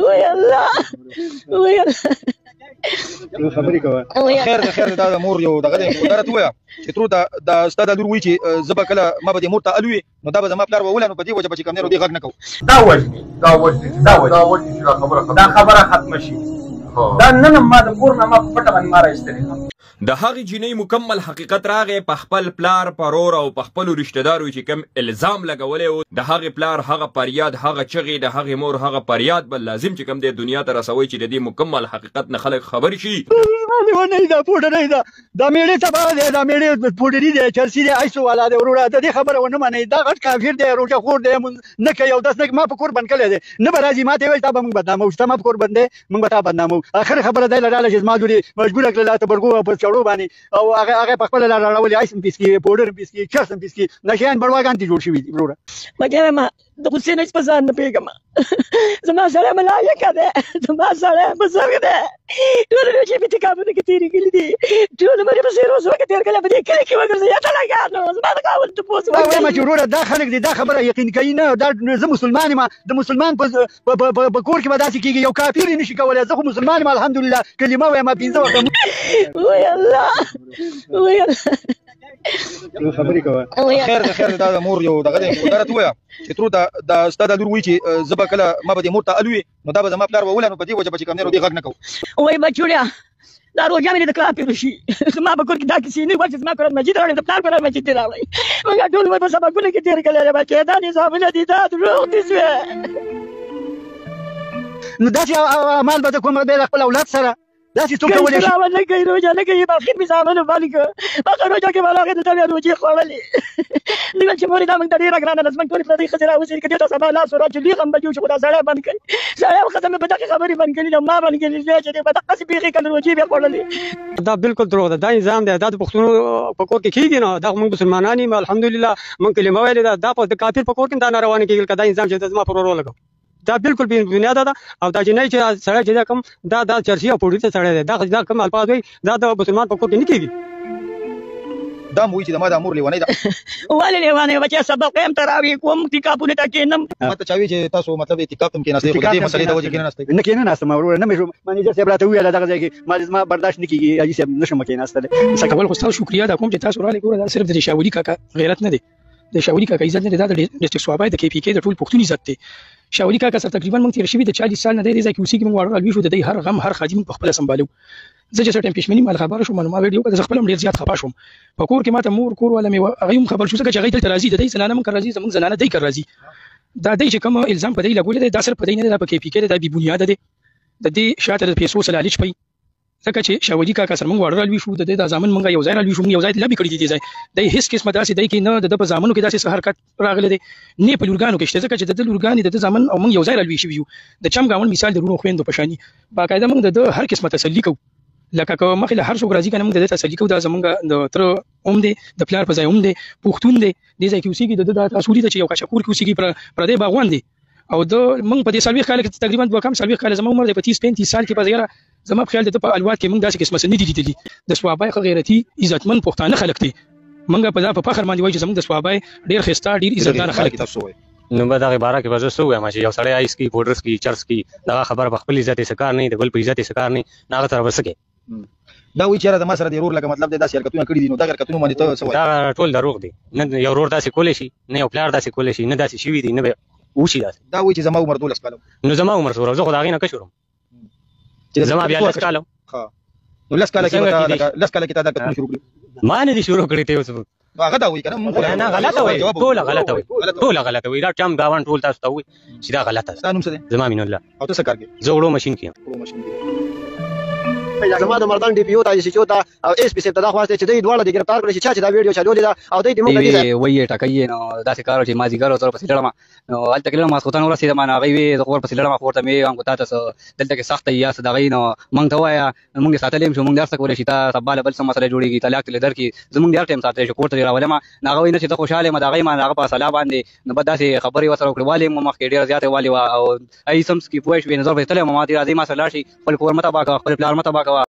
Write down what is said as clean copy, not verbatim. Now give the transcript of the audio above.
وای الله وای الله خبرې کوه خیر دا مور یو دغه دی دا راته ووایه چې ترور دا ستا دا لور وایي چې زه به کله ما به دې مور ته الوي نو دا به زما پلار ووله نو په دې وجه به چې کوم دی نو دې غږ نه کوو دا وژني چې دا خبره ختمه شي دا نن ما د کور نه ما په پټه باندې ما راایستلې د هغې جینۍ مکمل حقیقت راغی په خپل پلار پرور او په خپلو رشته دارو چې کوم الزام لګولی و د هغې پلار هغه فریاد هغه چغې د هغې مور هغه فریاد به لازم چې کوم دی دنیا ته رسوئ چې د دې مکمل حقیقت نه خلک خبر شي نه دا پوډر دا میړې تباه دی دا میړې پوډري دی چرسي دی ایسو والا دی وروره د دې خبره ونه منئ دا غټ کافر دی روژه خور دی نه کوي او داس نه ما په کور بند کړی دی نه به راځي ما ته وایي تا به موږ بدناموو چې تا ما په کور بند دی موږ به تا بدناموو اخر خبره دی له ډاله چې زما لورې مجبوره کړله تبرګو په چړو باندې او هغه په خپله لار راړولې ایس هم پیسکي پوډر هم پیسکي چرس هم پیسکي نشیان بړواګان ترې جوړ شوي دي وروره مګر ما د غصې نه هېڅ په ځان نه پوهېږم زما سړی ملایکه دی زما سړی بزرګ دی ټولې روژې مې تکابونه کې تېرې کړي دي ټول عمر یې په زیرو سوه کې تېر کړی په دې کلي کې وګرځي یا تلاګانو زما د خاوند تپوس وایم چې وروره دا خلک دي دا خبره یقین کوي نه دا زه مسلمان یم د مسلمان په کور کې به داسې کېږي یو کافر یې نشي کولی زه خو مسلمان یم الحمدلله کلمه وایم 15 وخته وای الله وای الله خبرې کوه خیر دا مور یو دغه دی دا راته ووایه چې ترور دا ستا دا لور وایي چې زه به کله ما به دې مور ته الوي نو دا به زما پلار ووله نو په دې وجه به چې کوم دی نو دې غږ نه کوو وای بچوړیا دا روژه مې د کلام پیل شي زما په کور کې دا کیسې نه وه چې زما قرآن مجید راوړی د پلار قرآن مجید دې راوړی موږ ټول عمر په سبقونو کې تېر کړی دی بچې دا نظامونه دي دا دروغ دي شوې نو داسې اعمال به د کوم د خپل اولاد سره داسې څوک کولی شي نه کوي روژه نه کوي بلخید مې زامنو باندې کړ هغه روژه کې به هغې دلته بیا روژې خوړلې دوی ویل چې مورې دا موږ ته ډېره ګرانه ده زموږ ټولې پردۍ ښځې راوځي که دې ته سبا لاس ورا چې لوی غم به جوړ شي خو دا سړی بند کړي سړی او ښځه مې په دغې خبرې بند کړي دي ما بند کړي دی چې دې به دقسې پېښې کړل روژې بیا خوړلې دا بالکل دروغ ده دا نظام دی دا د پښتنو په کور کې کېږي نه دا موږ مسلمانان یو الحمدلله موږ کلمه ویلې ده دا په د کافر په کور کې دا ناروا نه کېږي که دا نظام چې زما پر ورور ولګوو دا بالکل بې بنیاده ده او دا جنۍ چې سړی چې دا کوم دا چرسي او پوډري ته سړی دی دا کوم الفاظ وایي دا د مسلمان په کور کې نه کېږي دا مو وایي چې د ما دا مور لیونۍ ده ولې لیونۍ وه چې سبق یم تراویح کوم اعتکافونو ته کښېنم ما ته چا وایي چې تاسو مطلب اعتکاف ته هم کښېناستئ خو د دې مسلې د وجې کښېناستئ نه کښېناستم وروره نه مې منیجر صاحب راته وویل دغه ځای کې زما برداشت نه کېږي حاجي صاحب نشم کښېناستلی څه کول خو ستاسو شکریا دا کوم چې تاسو راغلئ ګوره دا صرف د شاولي کاکا غیرت نه دی د شاولي کاکا عزت نه دی دا د ډسټرکټ صوابای د KPK د ټول پښتون عزت دی شاولي کاکا سره تقریبا موږ تېر شوي د 40 سال نه دی دې ځای کې اوسېږي موږ واړه الوي شو د دوی هر غم هر خادي موږ پخپله سمبالو زه چې څه ټایم پېشمني مال خبره شوم نو ما ویډیو کړه زه خپله هم ډېر زیات خفه شوم په کور کې ماته مور کور والا مې هغوی هم خبر شو ځکه چې هغوی دلته راځي د دوی زنانه موږ راځي زموږ زنانه دوی کر راځي دا دوی چې کوم الزام په دوی لګولی دی دا صرف په دوی نه دی دا په KPK دی دا بې بنیاده دی د دې شاته د پیسو څه لالچ پی ځکه چې شاولي کاکا سره موږ واړه رالوي شو د دې دا زامن موږ یو ځای رالوي شو موږ یو ځای لبې کړي دي دې ځای دی هېڅ قسمه داسې دی کې نه د ده په زامنو کې داسې څه حرکت راغلی دی نه په لورګانو کې شته ځکه چې د ده لورګانې د ده زامن او موږ یو ځای رالوي شوي یو د چم ګاونډ مثال د وروڼو خویندو په شاني باقاعده موږ د ده هر قسمه تسلي کوو لکه که مخکې له هر څوک راځي که نه موږ د ده تسلي کوو دا زموږ د تره هم دی د پلار په ځای هم دی پښتون دی دې ځای کې اوسېږي د ده دا اصولي ده چې یو کچکور کې اوسېږي پردی باغوان دی او د موږ په دې 40 کال کې تقریبا دوه کم 40 کال زموږ عمر دی په 30-35 سال کې په زیاره زما په خیال د په الواد کې موږ داسې قسمه څه نه دي لیدلي د صوابای غیرتي عزتمن پښتانه خلک دي موږ په دا په فخر باندې وایو چې زموږ د صوابای ډېر ښایسته ډېر عزتدار خلک تاسو وایي نو به دغه باره کې به زه څه ووایم چې یو سړی آیس کي پوډرس کي چرس کي دغه خبره په خپل عزت یې څه کار نه وي د بل په عزت یې څه کار نه وي نو هغه سره به څه کوې دا وایي چې یاره د ما سره د ورور لکه مطلب دی داسې حرکتونه کړي دي نو دغه حرکتونو باندې ته څه وایې دا ټول دروغ دی نه یو ورور داسې کولی شي نه یو پلار داسې کولی شي نه داسې شوي دي نه به وشي داسې دا وایي چې زما عمر 12 کاله نو زما عمر څومره زه خو د هغې نه کشر وم زما بیا 10 کاله نو 10 کاله کې تا دا حرکتونه شروع کړي ما نه دي شروع کړي ته اوس هغه دا وایي که نه نه غلطه وایي ټوله غلطه وایي ټوله غلطه وایي دا چم ګاونډ ټول تاسو ته وایي چې دا غلطه ده ستا نوم څه دی زما مین الله او ته څه کار کوې زه وړو ماشین کې یم زما د مردان DPO ته چې چوتا او SP صاحب ته دا خواسته چې دوی دواړه د گرفتار کړي چې چا چې دا ویډیو چالولې ده او دوی د موږ دې وایي ټکایې نو داسې کار چې ما زیګر او تر پسې لړم نو هلته کې لړم ماسخوتان ورسېدم نو هغوی وې د کور پسې لړم ورته مې هم تا ته دلته کې سخته یا څه دغې نو موږ ته ووایه موږ یې ساتلی یم چې موږ دې هر څه کولی شي تا سبا له بل څه مسله جوړېږي طلاق دې درکړي زموږ دې هر ټایم ساتلی شي کور ته دې راولم نو هغه وایي نه چې ته خوشحاله یم د هغې ما د هغه په صلاح باندې نو بد داسې خبرې ورسره وکړې والې مو مخکې ډېره زیاتې والې وه او ای سمس کې پوه شوې نظر به یې تللی وم ما دې راځئ ما سره لاړ شي خپل کور مه تباه کوه خپل پلار مه تباه کوه